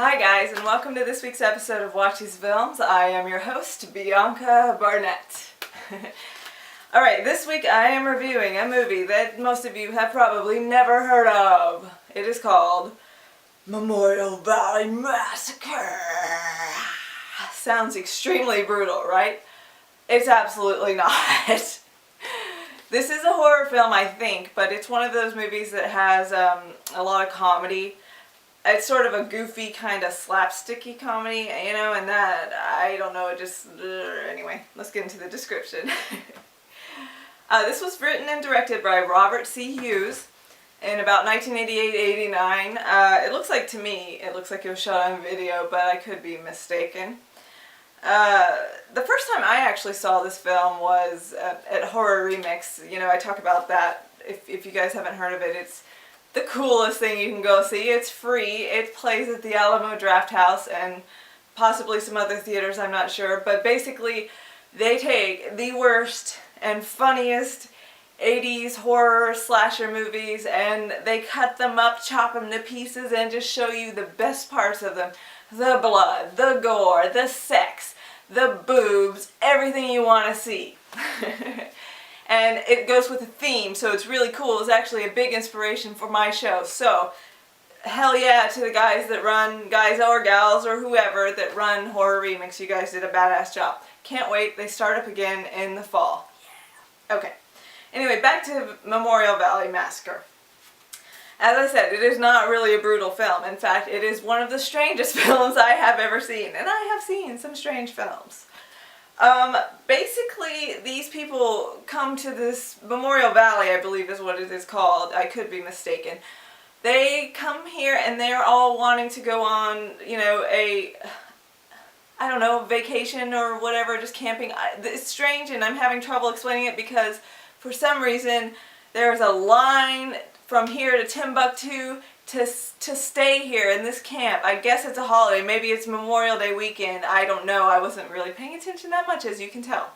Hi guys, and welcome to this week's episode of Watch These Films. I am your host, Bianca Barnett. Alright, this week I am reviewing a movie that most of you have probably never heard of. It is called Valley Massacre. Sounds extremely brutal, right? It's absolutely not. This is a horror film, I think, but it's one of those movies that has a lot of comedy. It's sort of a goofy kind of slapsticky comedy, you know, and that, I don't know, it just, anyway, let's get into the description. This was written and directed by Robert C. Hughes in about 1988-89. It looks like, to me, it looks like it was shot on video, but I could be mistaken. The first time I actually saw this film was at Horror Remix. You know, I talk about that. If you guys haven't heard of it, it's the coolest thing you can go see. It's free. It plays at the Alamo Drafthouse and possibly some other theaters, I'm not sure. But basically, they take the worst and funniest 80s horror slasher movies and they cut them up, chop them to pieces, and just show you the best parts of them. The blood, the gore, the sex, the boobs, everything you want to see. And it goes with a theme, so it's really cool. It's actually a big inspiration for my show. So, hell yeah to the guys that run, guys or gals or whoever that run Horror Remix. You guys did a badass job. Can't wait. They start up again in the fall. Yeah. Okay. Anyway, back to Valley Massacre. As I said, it is not really a brutal film. In fact, it is one of the strangest films I have ever seen. And I have seen some strange films. Basically, these people come to this Memorial Valley, I believe is what it is called. I could be mistaken. They come here and they're all wanting to go on, you know, I don't know, vacation or whatever, just camping. It's strange and I'm having trouble explaining it because for some reason there's a line from here to Timbuktu to stay here in this camp. I guess it's a holiday. Maybe it's Memorial Day weekend. I don't know. I wasn't really paying attention that much, as you can tell.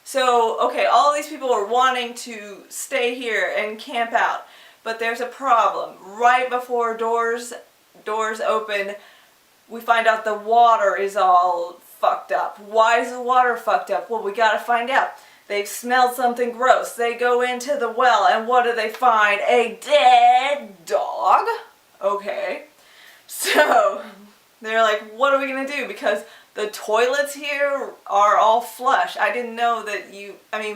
So, okay, all these people are wanting to stay here and camp out. But there's a problem. Right before doors open, we find out the water is all fucked up. Why is the water fucked up? Well, we gotta find out. They've smelled something gross. They go into the well, and what do they find? A dead dog. Okay. So, they're like, what are we going to do? Because the toilets here are all flush. I didn't know that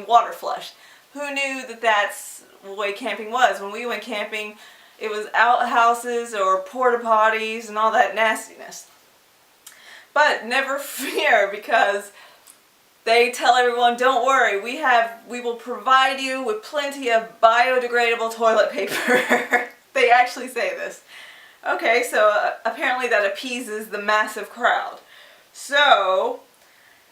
water flush. Who knew that that's the way camping was? When we went camping, it was outhouses or porta potties and all that nastiness. But never fear, because they tell everyone, don't worry, we will provide you with plenty of biodegradable toilet paper. They actually say this. Okay, so apparently that appeases the massive crowd. So,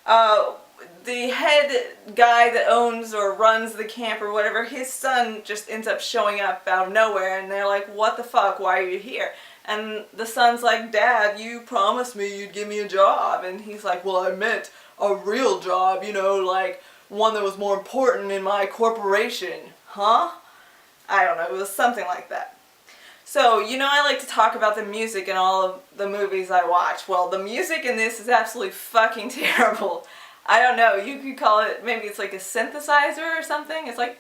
the head guy that owns or runs the camp or whatever, his son just ends up showing up out of nowhere and they're like, what the fuck, why are you here? And the son's like, Dad, you promised me you'd give me a job. And he's like, well, I meant a real job, you know, like one that was more important in my corporation. Huh? I don't know, it was something like that. So, you know, I like to talk about the music in all of the movies I watch. Well, the music in this is absolutely fucking terrible. I don't know, you could call it, maybe it's like a synthesizer or something. It's like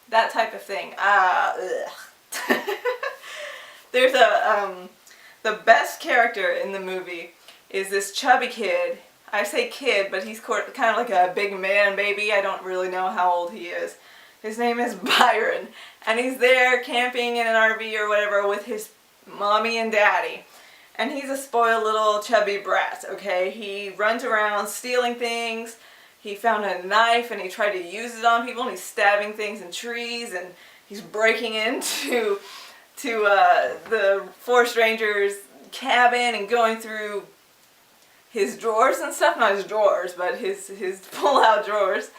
that type of thing. There's the best character in the movie is this chubby kid. I say kid, but he's kind of like a big man baby. I don't really know how old he is. His name is Byron, and he's there camping in an RV or whatever with his mommy and daddy. And he's a spoiled little chubby brat, okay? He runs around stealing things. He found a knife and he tried to use it on people, and he's stabbing things in trees, and he's breaking into the forest ranger's cabin and going through his drawers and stuff. Not his drawers, but his pull-out drawers.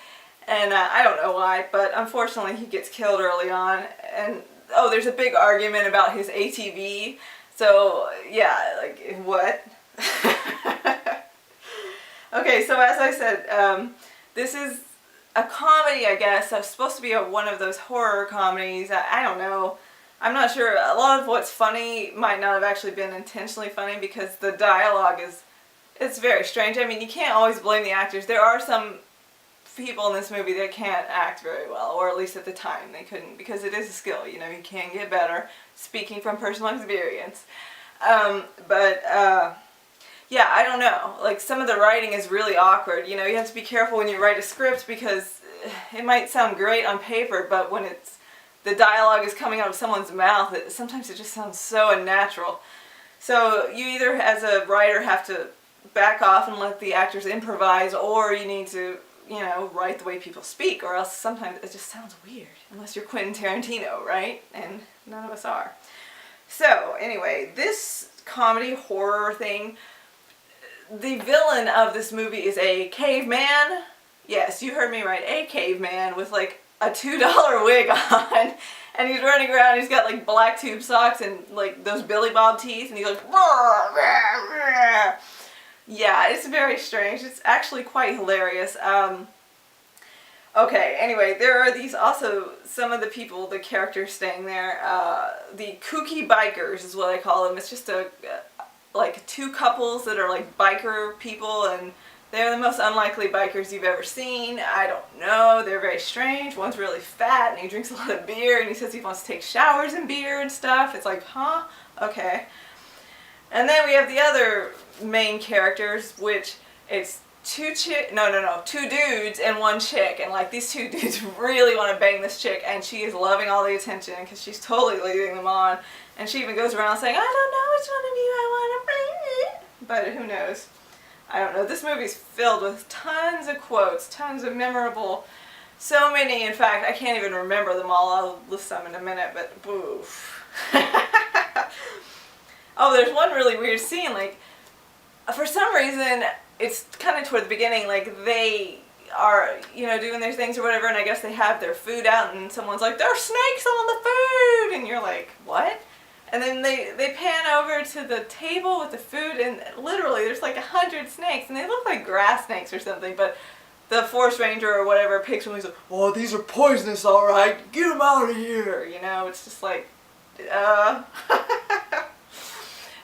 And I don't know why, but unfortunately he gets killed early on. And oh, there's a big argument about his ATV. So yeah, like what? Okay, so as I said, this is a comedy, I guess. It's supposed to be one of those horror comedies. I don't know. I'm not sure, a lot of what's funny might not have actually been intentionally funny because the dialogue it's very strange. I mean, you can't always blame the actors. There are some people in this movie that can't act very well, or at least at the time they couldn't, because it is a skill, you know, you can get better, speaking from personal experience. Yeah, I don't know, like some of the writing is really awkward, you know, you have to be careful when you write a script because it might sound great on paper, but when the dialogue is coming out of someone's mouth, sometimes it just sounds so unnatural. So you either, as a writer, have to back off and let the actors improvise, or you need to, you know, write the way people speak, or else sometimes it just sounds weird, unless you're Quentin Tarantino, right? And none of us are. So, anyway, this comedy horror thing, the villain of this movie is a caveman. Yes, you heard me right, a caveman with like a $2 wig on, and he's running around, he's got like black tube socks and like those Billy Bob teeth, and he's like, yeah, it's very strange. It's actually quite hilarious. Okay, anyway, there are these also, some of the people, the characters staying there, the kooky bikers is what I call them. It's just like two couples that are like biker people, and they're the most unlikely bikers you've ever seen. I don't know, they're very strange. One's really fat and he drinks a lot of beer and he says he wants to take showers in beer and stuff. It's like, huh? Okay. And then we have the other main characters, which it's two dudes and one chick, and like these two dudes really want to bang this chick, and she is loving all the attention because she's totally leading them on, and she even goes around saying, I don't know which one of you I want to bang, but who knows? I don't know. This movie's filled with tons of quotes, tons of memorable, so many, in fact, I can't even remember them all. I'll list some in a minute, but boof. Oh, there's one really weird scene, like, for some reason, it's kind of toward the beginning, like, they are, you know, doing their things or whatever, and I guess they have their food out, and someone's like, there's snakes on the food, and you're like, what? And then they pan over to the table with the food, and literally, there's like 100 snakes, and they look like grass snakes or something, but the forest ranger or whatever picks one, he's like, oh, these are poisonous, alright, get them out of here, you know, it's just like,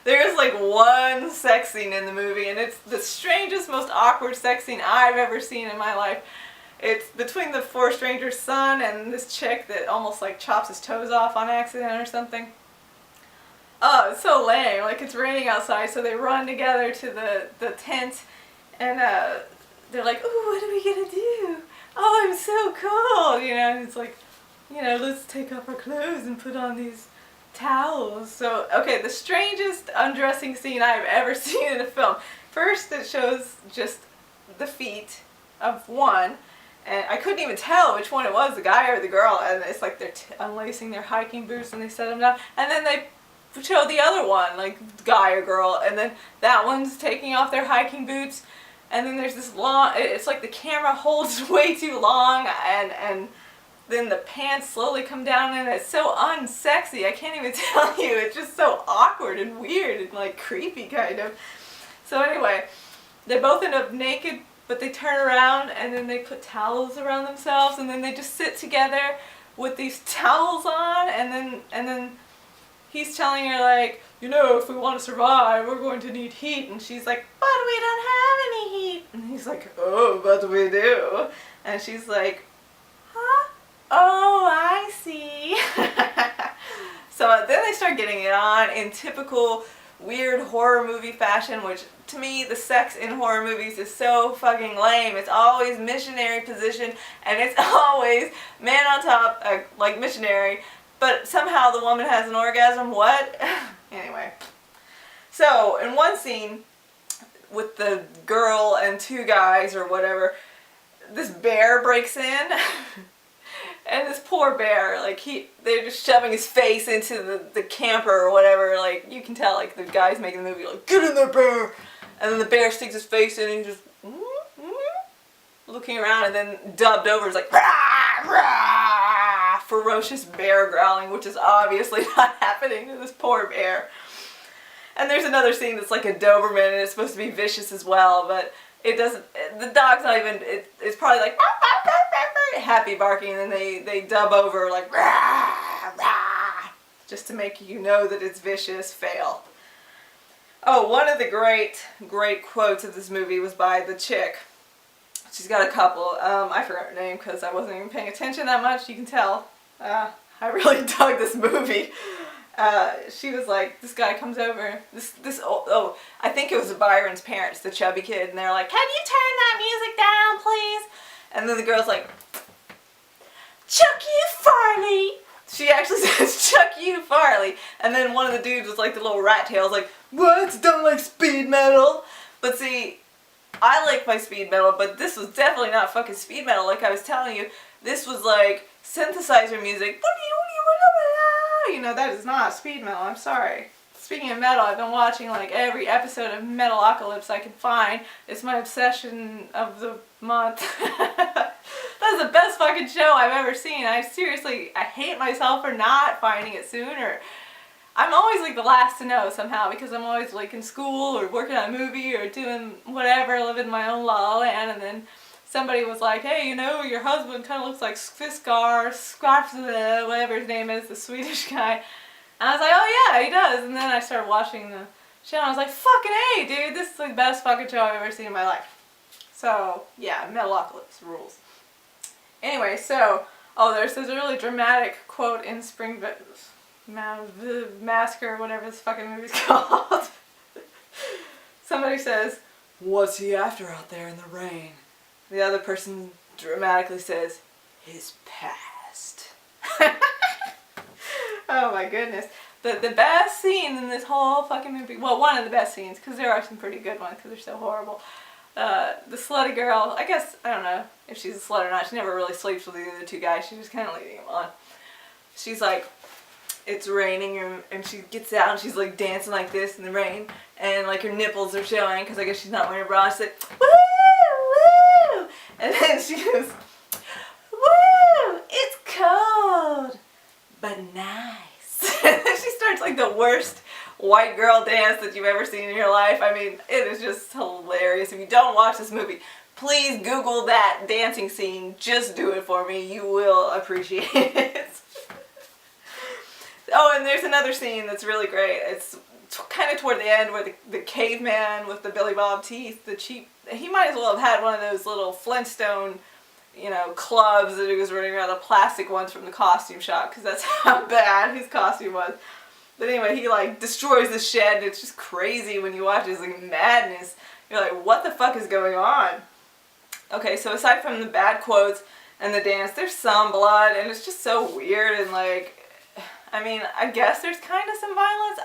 There's like one sex scene in the movie, and it's the strangest, most awkward sex scene I've ever seen in my life. It's between the forest ranger's son and this chick that almost like chops his toes off on accident or something. Oh, it's so lame. Like, it's raining outside, so they run together to the tent, and they're like, ooh, what are we gonna do? Oh, I'm so cold, you know, and it's like, you know, let's take off our clothes and put on these towels. So, okay, the strangest undressing scene I've ever seen in a film. First, it shows just the feet of one, and I couldn't even tell which one it was, the guy or the girl, and it's like they're unlacing their hiking boots and they set them down, and then they show the other one, like guy or girl, and then that one's taking off their hiking boots, and then there's this long, it's like the camera holds way too long, and then the pants slowly come down, and it's so unsexy, I can't even tell you, it's just so awkward and weird and like creepy kind of. So anyway, they both end up naked, but they turn around and then they put towels around themselves, and then they just sit together with these towels on, and then he's telling her, like, you know, if we want to survive, we're going to need heat, and she's like, but we don't have any heat, and he's like, oh, but we do, and she's like, huh? Oh, I see. So then they start getting it on in typical weird horror movie fashion, which to me, the sex in horror movies is so fucking lame. It's always missionary position, and it's always man on top, like missionary, but somehow the woman has an orgasm. What? Anyway. So, in one scene, with the girl and two guys or whatever, this bear breaks in. And this poor bear, like, they're just shoving his face into the camper or whatever, like, you can tell, like, the guy's making the movie, like, get in there, bear! And then the bear sticks his face in and he's just, looking around, and then dubbed over is like, rah, rah, ferocious bear growling, which is obviously not happening to this poor bear. And there's another scene that's like a Doberman, and it's supposed to be vicious as well, but it doesn't, the dog's not even, it's probably like, happy barking, and then they dub over like, rah, rah, just to make you know that it's vicious, fail. Oh, one of the great quotes of this movie was by the chick. She's got a couple. I forgot her name because I wasn't even paying attention that much. You can tell. I really dug this movie. She was like, this guy comes over. I think it was Byron's parents, the chubby kid, and they're like, "Can you turn that music down, please?" And then the girl's like, "Chuck you, Farley." She actually says, "Chuck you, Farley." And then one of the dudes with like the little rat tails like, "What? Don't like speed metal." But see, I like my speed metal, but this was definitely not fucking speed metal. Like I was telling you, this was like synthesizer music. You know, that is not speed metal. I'm sorry. Speaking of metal, I've been watching like every episode of Metalocalypse I can find. It's my obsession of the month. That's the best fucking show I've ever seen. I hate myself for not finding it sooner. I'm always like the last to know somehow because I'm always like in school or working on a movie or doing whatever, living my own la la land, and then somebody was like, "Hey, you know, your husband kind of looks like Skar, whatever his name is, the Swedish guy." And I was like, "Oh yeah, he does." And then I started watching the show and I was like, "Fucking A, dude, this is the best fucking show I've ever seen in my life." So yeah, Metalocalypse rules. Anyway, so, there's this really dramatic quote in Massacre, whatever this fucking movie's called. Somebody says, "What's he after out there in the rain?" The other person dramatically says, "His past." Oh my goodness. The best scene in this whole fucking movie, well, one of the best scenes, because there are some pretty good ones because they're so horrible. The slutty girl, I guess, I don't know if she's a slut or not. She never really sleeps with the other two guys. She's just kind of leading them on. She's like, it's raining, and she gets out and she's like dancing like this in the rain, and like her nipples are showing because I guess she's not wearing a bra. She's like, "Woo, woo," and then she goes, "Woo, it's cold, but nice." And then she starts like the worst white girl dance that you've ever seen in your life. I mean, it is just hilarious. If you don't watch this movie, please Google that dancing scene. Just do it for me. You will appreciate it. Oh, and there's another scene that's really great. It's kind of toward the end where the caveman with the Billy Bob teeth, he might as well have had one of those little Flintstone, clubs that he was running around, the plastic ones from the costume shop, because that's how bad his costume was. But anyway, he like destroys the shed, and it's just crazy when you watch it. It's like madness. You're like, what the fuck is going on? Okay, so aside from the bad quotes and the dance, there's some blood, and it's just so weird, and like, I mean, I guess there's kind of some violence.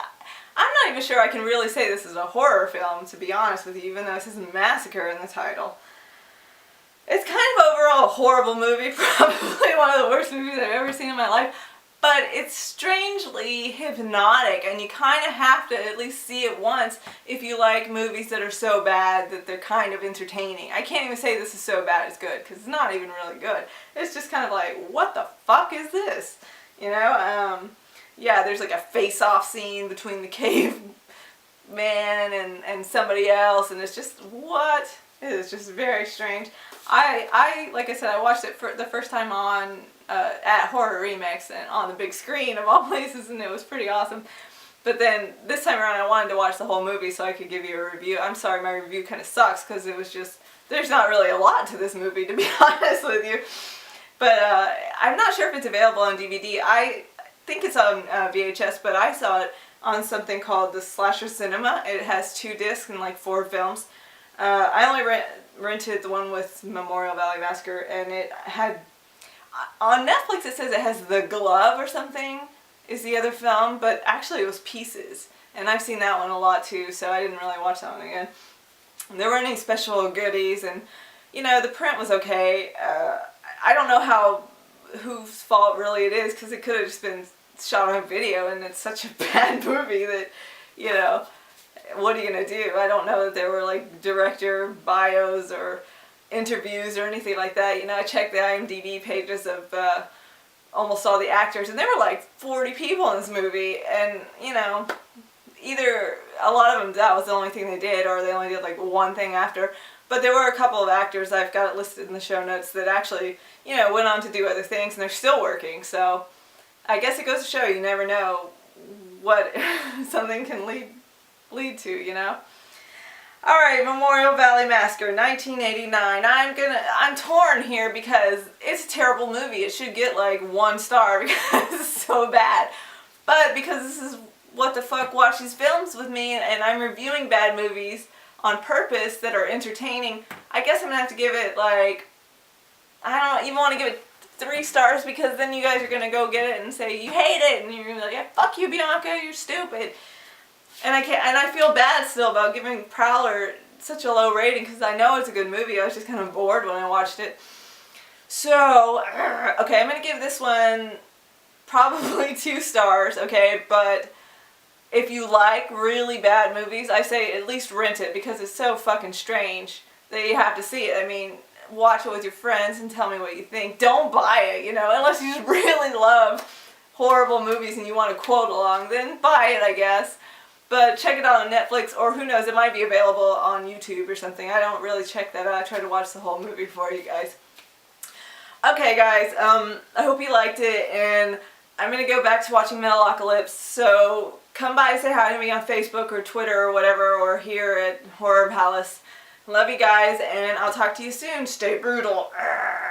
I'm not even sure I can really say this is a horror film, to be honest with you, even though it says Massacre in the title. It's kind of overall a horrible movie, probably one of the worst movies I've ever seen in my life, but it's strangely hypnotic, and you kind of have to at least see it once if you like movies that are so bad that they're kind of entertaining. I can't even say this is so bad it's good, because it's not even really good. It's just kind of like, what the fuck is this? Yeah, there's like a face-off scene between the caveman and somebody else, and it's just, what? It is just very strange. I like I said, I watched it for the first time on at Horror Remix and on the big screen of all places, and it was pretty awesome. But then this time around, I wanted to watch the whole movie so I could give you a review. I'm sorry, my review kind of sucks because it was just, there's not really a lot to this movie, to be honest with you. But I'm not sure if it's available on DVD. I think it's on VHS, but I saw it on something called the Slasher Cinema. It has 2 discs and like 4 films. I only rented the one with Valley Massacre, and it had, on Netflix it says it has The Glove or something is the other film, but actually it was Pieces, and I've seen that one a lot too, so I didn't really watch that one again. And there weren't any special goodies, and the print was okay. I don't know whose fault really it is, because it could have just been shot on video, and it's such a bad movie that, what are you going to do? I don't know that there were like director bios or interviews or anything like that. I checked the IMDb pages of almost all the actors, and there were like 40 people in this movie, and either a lot of them, that was the only thing they did, or they only did like one thing after. But there were a couple of actors, I've got it listed in the show notes, that actually, went on to do other things, and they're still working. So, I guess it goes to show you never know what something can lead to, you know? Alright, Memorial Valley Massacre, 1989. I'm torn here because it's a terrible movie. It should get like 1 star because it's so bad. But because this is what the fuck watch these films with me and I'm reviewing bad movies on purpose that are entertaining, I guess I'm gonna have to give it like, I don't even want to give it 3 stars because then you guys are gonna go get it and say you hate it and you're gonna be like, yeah, fuck you, Bianca, you're stupid. And I feel bad still about giving Prowler such a low rating because I know it's a good movie. I was just kind of bored when I watched it. So, okay, I'm going to give this one probably 2 stars, okay? But if you like really bad movies, I say at least rent it because it's so fucking strange that you have to see it. I mean, watch it with your friends and tell me what you think. Don't buy it, you know, unless you just really love horrible movies and you want to quote along, then buy it, I guess. But check it out on Netflix, or who knows, it might be available on YouTube or something. I don't really check that out. I try to watch the whole movie for you guys. Okay, guys, I hope you liked it, and I'm going to go back to watching Metalocalypse, so come by and say hi to me on Facebook or Twitter or whatever, or here at Horror Palace. Love you guys, and I'll talk to you soon. Stay brutal. Arrgh.